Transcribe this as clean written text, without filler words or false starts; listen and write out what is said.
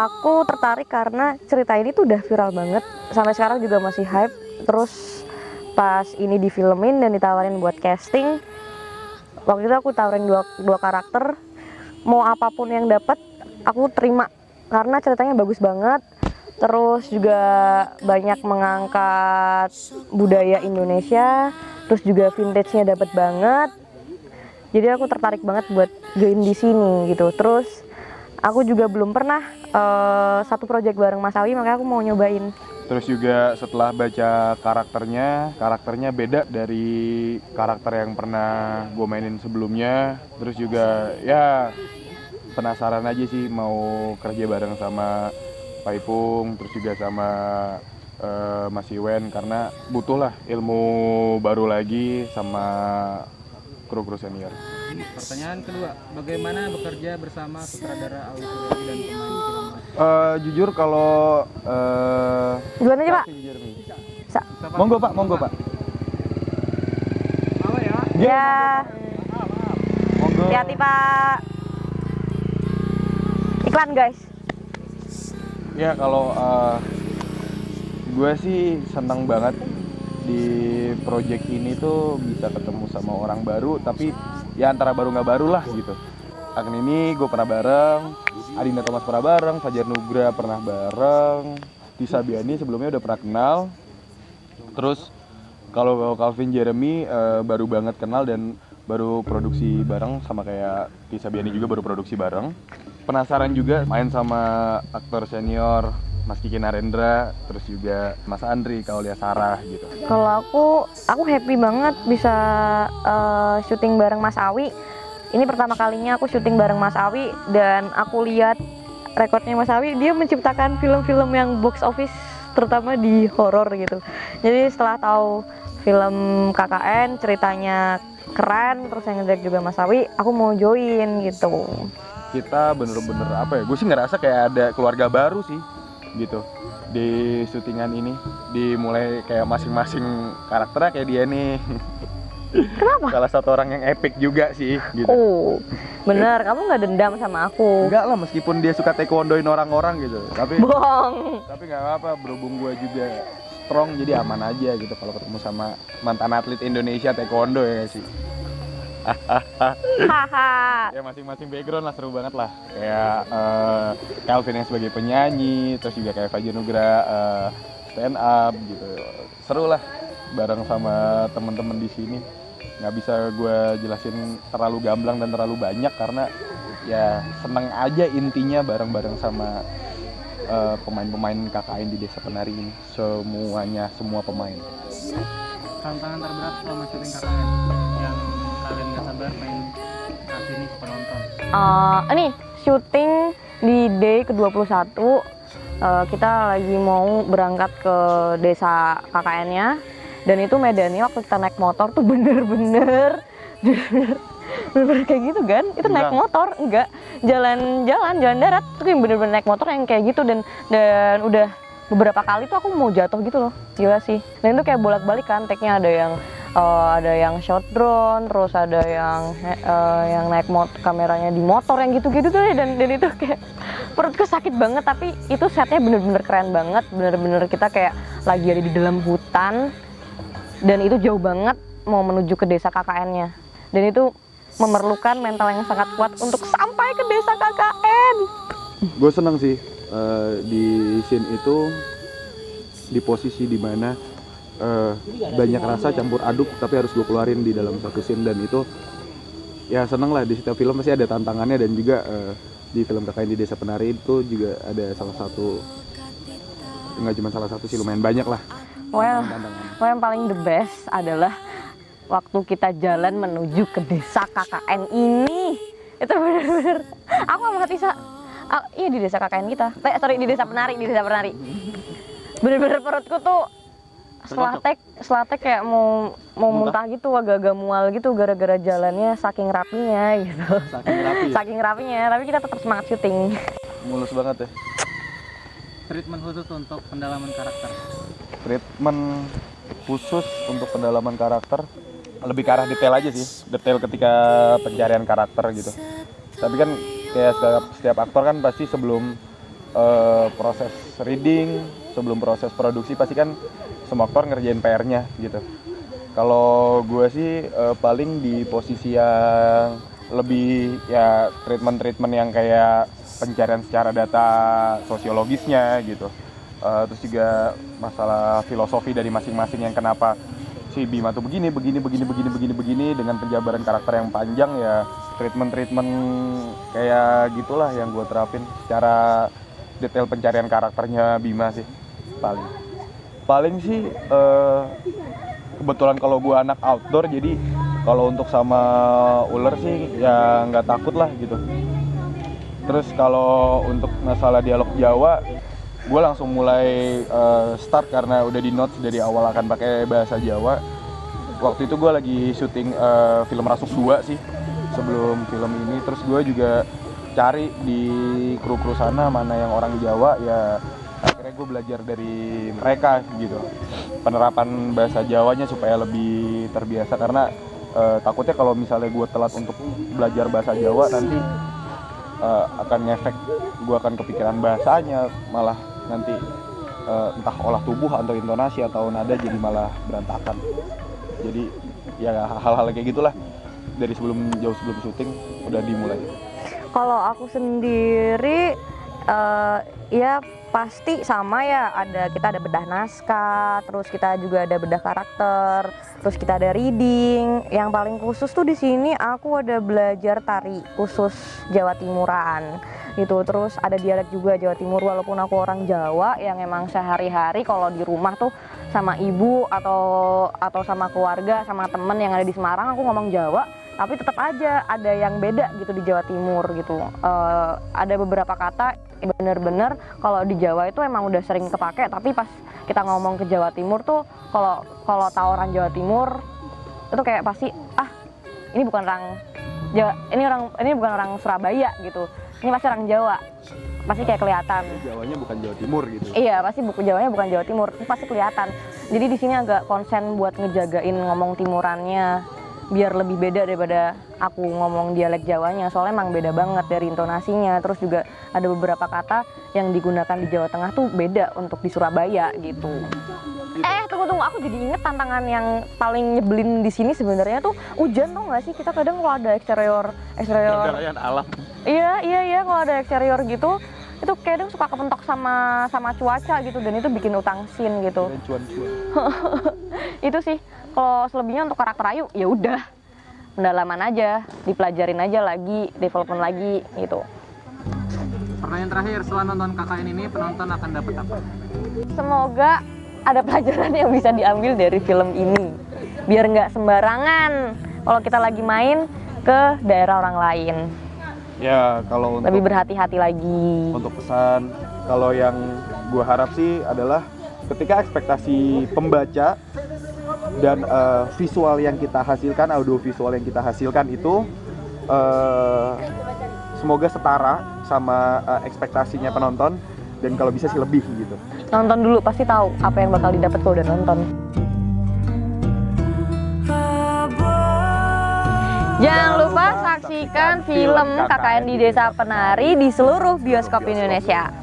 Aku tertarik karena cerita ini tuh udah viral banget, sampai sekarang juga masih hype. Terus pas ini difilmin dan ditawarin buat casting, waktu itu aku tawarin dua karakter, mau apapun yang dapat aku terima karena ceritanya bagus banget. Terus juga banyak mengangkat budaya Indonesia, terus juga vintage-nya dapat banget. Jadi aku tertarik banget buat join di sini gitu. Terus aku juga belum pernah satu project bareng Mas Awi, makanya aku mau nyobain. Terus juga setelah baca karakternya beda dari karakter yang pernah gue mainin sebelumnya. Terus juga ya penasaran aja sih mau kerja bareng sama Pak Ipung, terus juga sama Mas Iwen, karena butuh lah ilmu baru lagi sama kru-kru senior. Pertanyaan kedua, bagaimana bekerja bersama sutradara Alwi Suryadi dan pemain film? Jujur kalau Duluan aja Pak. Bisa. Monggo Pak. Apa ya? Ya. Monggo. Hati-hati Pak. Iklan guys. Ya kalau gue sih seneng banget di project ini tuh bisa ketemu sama orang baru, tapi ya antara baru nggak baru lah gitu. Akan ini gue pernah bareng, Adinda Thomas pernah bareng, Fajar Nugra pernah bareng, Tisa Biani sebelumnya udah pernah kenal. Terus kalau Calvin Jeremy baru banget kenal dan baru produksi bareng, sama kayak Tisa Biani juga baru produksi bareng. Penasaran juga main sama aktor senior Mas Kiki Narendra, terus juga Mas Andri, Kaulia Sarah gitu. Kalau aku happy banget bisa syuting bareng Mas Awi. Ini pertama kalinya aku syuting bareng Mas Awi, dan aku lihat rekodnya Mas Awi, dia menciptakan film-film yang box office, terutama di horor gitu. Jadi setelah tahu film KKN ceritanya keren, terus yang ngedirect juga Mas Awi, aku mau join gitu. Kita bener-bener apa ya, gue sih ngerasa kayak ada keluarga baru sih gitu di syutingan ini. Dimulai kayak masing-masing karakternya kayak dia nih. Kenapa? Salah satu orang yang epic juga sih gitu. Oh, bener, kamu nggak dendam sama aku? Enggak lah, meskipun dia suka taekwondoin orang-orang gitu, tapi Bohong. nggak apa, berhubung gue juga strong jadi aman aja gitu kalau ketemu sama mantan atlet Indonesia taekwondo, ya sih. Haha. Ya masing-masing background lah, seru banget lah. Kayak Calvin yang sebagai penyanyi, terus juga kayak Fajar Nugra stand up gitu. Seru lah bareng sama temen-temen di sini. Nggak bisa gue jelasin terlalu gamblang dan terlalu banyak, karena ya seneng aja intinya bareng-bareng sama pemain-pemain KKN di Desa Penari ini. Semua pemain. Tantangan terberat selama syuting KKN yang kalian nggak sabar pengen kasih nih ke penonton? Ini syuting di day ke-21. Kita lagi mau berangkat ke desa KKN-nya, dan itu medannya waktu kita naik motor tuh bener-bener kayak gitu kan. Itu naik motor, enggak jalan darat tuh, yang bener-bener naik motor yang kayak gitu, dan udah beberapa kali tuh aku mau jatuh gitu loh. Gila sih. Dan itu kayak bolak-balik kan, take-nya ada yang shot drone, terus ada yang naik kameranya di motor yang gitu-gitu tuh, dan itu kayak perutku sakit banget. Tapi itu setnya bener-bener keren banget, bener-bener kita kayak lagi ada di dalam hutan, dan itu jauh banget mau menuju ke desa KKN-nya, dan itu memerlukan mental yang sangat kuat untuk sampai ke desa KKN. Gue seneng sih di scene itu, di posisi dimana banyak rasa campur aduk tapi harus gue keluarin di dalam satu scene, dan itu ya seneng lah. Di setiap film pasti ada tantangannya, dan juga di film KKN di Desa Penari itu juga ada salah satu, nggak cuma salah satu sih, lumayan banyak lah. Well, yang paling the best adalah waktu kita jalan menuju ke desa KKN ini. Itu bener-bener aku sama Tisa, iya di desa KKN kita, di Desa Penari, bener-bener perutku tuh setelah tek kayak mau muntah gitu, agak-agak mual gitu gara-gara jalannya saking rapinya gitu. Saking rapinya, tapi kita tetap semangat syuting. Mulus banget ya. Treatment khusus untuk pendalaman karakter? Treatment khusus untuk pendalaman karakter lebih ke arah detail aja sih, detail ketika pencarian karakter gitu. Tapi kan kayak setiap aktor kan pasti sebelum proses reading, sebelum proses produksi pasti kan semua aktor ngerjain PR-nya gitu. Kalau gue sih paling di posisi yang lebih ya treatment yang kayak pencarian secara data sosiologisnya gitu. Terus juga masalah filosofi dari masing-masing yang kenapa si Bima tuh begini dengan penjabaran karakter yang panjang ya, treatment kayak gitulah yang gue terapin secara detail pencarian karakternya Bima sih paling sih kebetulan kalau gue anak outdoor jadi kalau untuk sama ular sih ya nggak takut lah gitu. Terus kalau untuk masalah dialog Jawa gue langsung mulai start karena udah di notes dari awal akan pakai bahasa Jawa. Waktu itu gue lagi syuting film Rasuk 2 sih sebelum film ini. Terus gue juga cari di kru-kru sana mana yang orang Jawa, ya akhirnya gue belajar dari mereka gitu. Penerapan bahasa Jawanya supaya lebih terbiasa karena takutnya kalau misalnya gue telat untuk belajar bahasa Jawa nanti akan ngefek, gue akan kepikiran bahasanya, malah nanti entah olah tubuh atau intonasi atau nada jadi malah berantakan. Jadi ya hal-hal kayak gitulah dari jauh sebelum syuting udah dimulai. Kalau aku sendiri ya pasti sama ya, kita ada bedah naskah, terus kita juga ada bedah karakter, terus kita ada reading. Yang paling khusus tuh di sini aku ada belajar tari khusus Jawa Timuran gitu. Terus ada dialek juga Jawa Timur, walaupun aku orang Jawa yang emang sehari-hari kalau di rumah tuh sama ibu atau sama keluarga, sama temen yang ada di Semarang aku ngomong Jawa, tapi tetap aja ada yang beda gitu di Jawa Timur gitu. Ada beberapa kata bener-bener kalau di Jawa itu emang udah sering kepake, tapi pas kita ngomong ke Jawa Timur tuh kalau tahu orang Jawa Timur itu kayak pasti ini bukan orang Jawa, ini bukan orang Surabaya gitu, ini pasti orang Jawa, pasti kayak kelihatan. Jawanya bukan Jawa Timur gitu. Iya, pasti Jawanya bukan Jawa Timur, itu pasti kelihatan. Jadi di sini agak konsen buat ngejagain ngomong Timurannya biar lebih beda daripada aku ngomong dialek Jawanya, soalnya emang beda banget dari intonasinya. Terus juga ada beberapa kata yang digunakan di Jawa Tengah tuh beda untuk di Surabaya gitu. Tunggu, aku jadi inget tantangan yang paling nyebelin di sini sebenarnya tuh hujan, tau nggak sih? Kita kadang kalau ada eksterior Kalian alam. Iya, kalau ada eksterior gitu itu kadang suka kepentok sama cuaca gitu, dan itu bikin utang scene gitu. Cuan-cuan. Itu sih. Kalau selebihnya untuk karakter Ayu ya udah pendalaman aja, dipelajarin aja lagi, development lagi gitu. Pertanyaan terakhir, setelah nonton KKN ini penonton akan dapat apa? Semoga ada pelajaran yang bisa diambil dari film ini, biar nggak sembarangan kalau kita lagi main ke daerah orang lain. Ya kalau untuk Lebih berhati-hati lagi. Untuk pesan, kalau yang gue harap sih adalah ketika ekspektasi pembaca dan visual yang kita hasilkan, audio visual yang kita hasilkan itu semoga setara sama ekspektasinya penonton, dan kalau bisa sih lebih gitu. Nonton dulu, pasti tahu apa yang bakal didapat kalau udah nonton. Jangan lupa saksikan film KKN di Desa Penari di seluruh bioskop Indonesia.